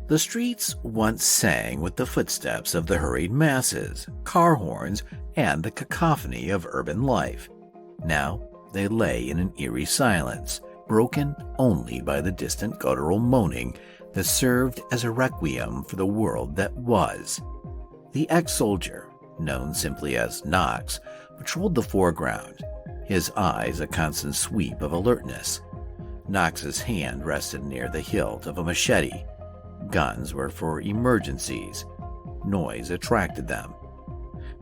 The streets once sang with the footsteps of the hurried masses, car horns, and the cacophony of urban life. Now they lay in an eerie silence, broken only by the distant guttural moaning that served as a requiem for the world that was. The ex-soldier, known simply as Knox, patrolled the foreground, his eyes a constant sweep of alertness. Knox's hand rested near the hilt of a machete. Guns were for emergencies. Noise attracted them.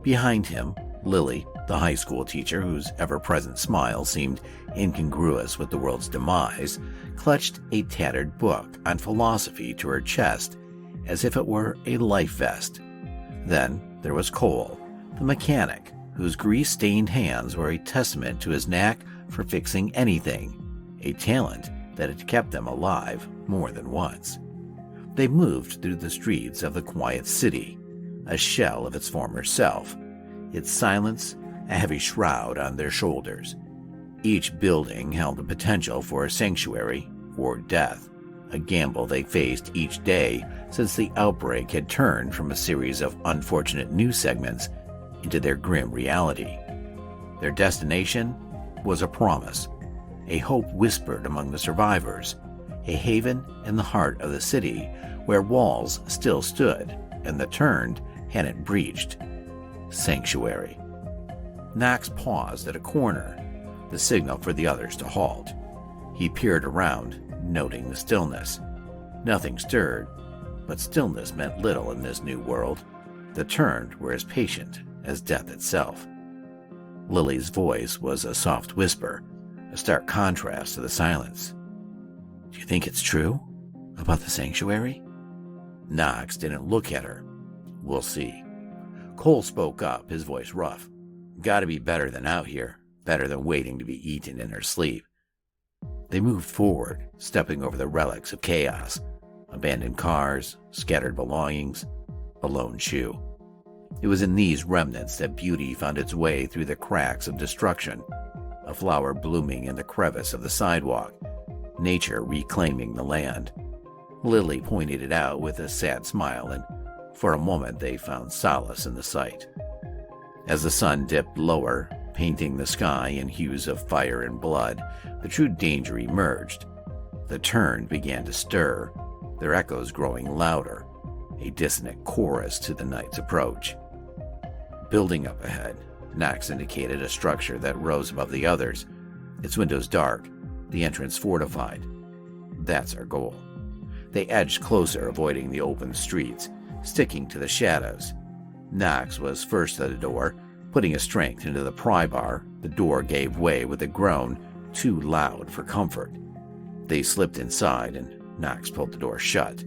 Behind him, Lily, the high school teacher whose ever-present smile seemed incongruous with the world's demise, clutched a tattered book on philosophy to her chest as if it were a life vest. Then there was Cole, the mechanic, whose grease-stained hands were a testament to his knack for fixing anything, a talent that had kept them alive more than once. They moved through the streets of the quiet city, a shell of its former self, its silence a heavy shroud on their shoulders. Each building held the potential for a sanctuary or death, a gamble they faced each day since the outbreak had turned from a series of unfortunate news segments into their grim reality. Their destination was a promise, a hope whispered among the survivors, a haven in the heart of the city where walls still stood and the turned hadn't breached. Sanctuary. Knox paused at a corner, the signal for the others to halt. He peered around, noting the stillness. Nothing stirred, but stillness meant little in this new world. The turned were as patient as death itself. Lily's voice was a soft whisper, a stark contrast to the silence. "Do you think it's true? About the sanctuary?" Knox didn't look at her. "We'll see." Cole spoke up, his voice rough. "Gotta be better than out here, better than waiting to be eaten in her sleep." They moved forward, stepping over the relics of chaos, abandoned cars, scattered belongings, a lone shoe. It was in these remnants that beauty found its way through the cracks of destruction, a flower blooming in the crevice of the sidewalk, nature reclaiming the land. Lily pointed it out with a sad smile, and for a moment they found solace in the sight. As the sun dipped lower, painting the sky in hues of fire and blood, the true danger emerged. The turned began to stir, their echoes growing louder, a dissonant chorus to the night's approach. Building up ahead, Knox indicated a structure that rose above the others, its windows dark, the entrance fortified. "That's our goal." They edged closer, avoiding the open streets, sticking to the shadows. Knox was first at the door, putting his strength into the pry bar. The door gave way with a groan too loud for comfort. They slipped inside, and Knox pulled the door shut,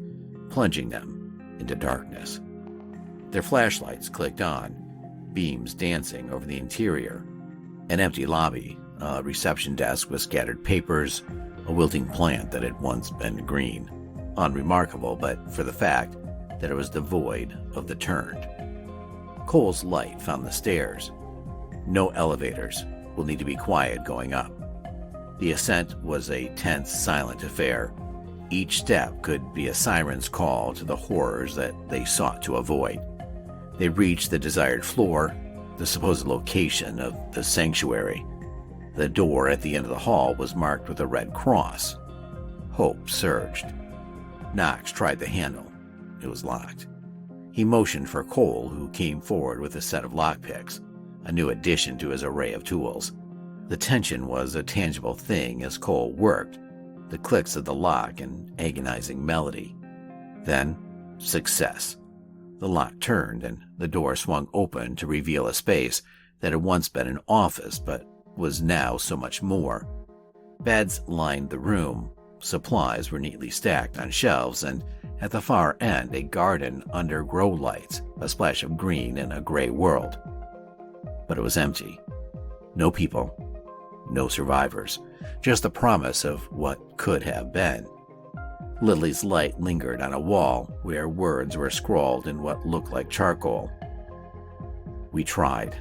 plunging them into darkness. Their flashlights clicked on, beams dancing over the interior. An empty lobby, a reception desk with scattered papers, a wilting plant that had once been green. Unremarkable, but for the fact that it was devoid of the turned. Cole's light found the stairs. No elevators. We'll need to be quiet going up. The ascent was a tense, silent affair. Each step could be a siren's call to the horrors that they sought to avoid. They reached the desired floor, the supposed location of the sanctuary. The door at the end of the hall was marked with a red cross. Hope surged. Knox tried the handle. It was locked. He motioned for Cole, who came forward with a set of lockpicks, a new addition to his array of tools. The tension was a tangible thing as Cole worked, the clicks of the lock an agonizing melody. Then, success. The lock turned and the door swung open to reveal a space that had once been an office but was now so much more. Beds lined the room, supplies were neatly stacked on shelves, and at the far end a garden under grow lights, a splash of green in a gray world. But it was empty. No people, no survivors, just the promise of what could have been. Lily's light lingered on a wall where words were scrawled in what looked like charcoal. "We tried.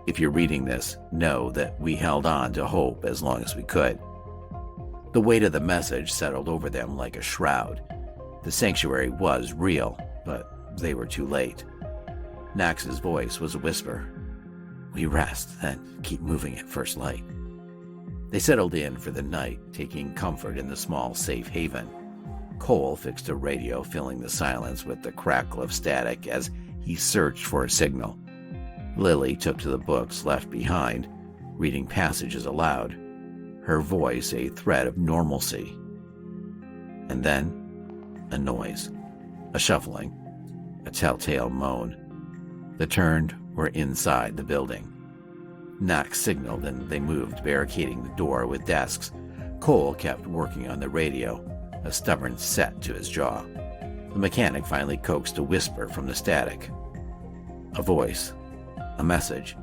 If you're reading this, know that we held on to hope as long as we could." The weight of the message settled over them like a shroud. The sanctuary was real, but they were too late. Knox's voice was a whisper. We rest, then keep moving at first light. They settled in for the night, taking comfort in the small, safe haven. Cole fixed a radio, filling the silence with the crackle of static as he searched for a signal. Lily took to the books left behind, reading passages aloud, her voice a thread of normalcy. And then, a noise, a shuffling, a telltale moan. The turned were inside the building. Knox signaled and they moved, barricading the door with desks. Cole kept working on the radio, a stubborn set to his jaw. The mechanic finally coaxed a whisper from the static. A voice, a message.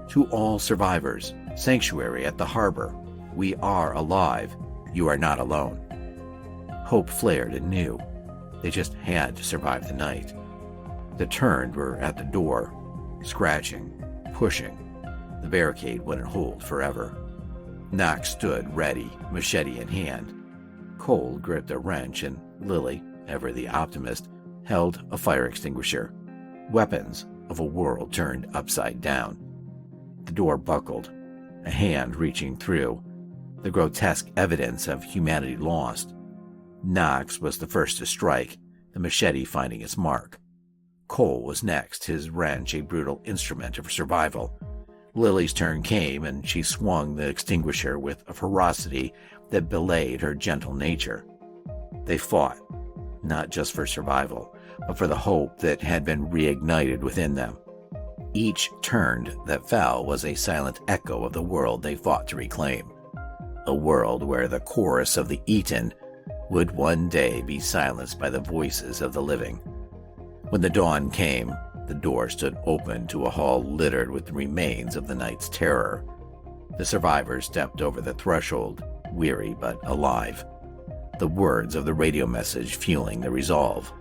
To all survivors, sanctuary at the harbor. We are alive. You are not alone. Hope flared anew. They just had to survive the night. The turned were at the door, scratching, pushing. The barricade wouldn't hold forever. Knox stood ready, machete in hand. Cole gripped a wrench and Lily, ever the optimist, held a fire extinguisher. Weapons of a world turned upside down. The door buckled, a hand reaching through, the grotesque evidence of humanity lost. Knox was the first to strike, the machete finding its mark. Cole was next, his wrench a brutal instrument of survival. Lily's turn came, and she swung the extinguisher with a ferocity that belied her gentle nature. They fought, not just for survival, but for the hope that had been reignited within them. Each turned that fell was a silent echo of the world they fought to reclaim. A world where the chorus of the eaten would one day be silenced by the voices of the living. When the dawn came, the door stood open to a hall littered with the remains of the night's terror. The survivors stepped over the threshold, weary but alive, the words of the radio message fueling the resolve.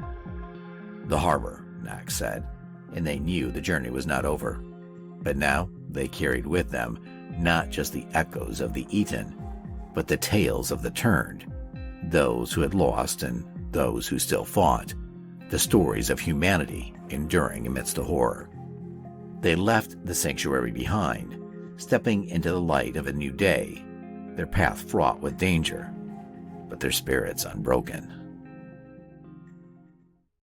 The harbor, Knox said, and they knew the journey was not over. But now they carried with them not just the echoes of the eaten, but the tales of the turned, those who had lost and those who still fought, the stories of humanity enduring amidst the horror. They left the sanctuary behind, stepping into the light of a new day, their path fraught with danger, but their spirits unbroken.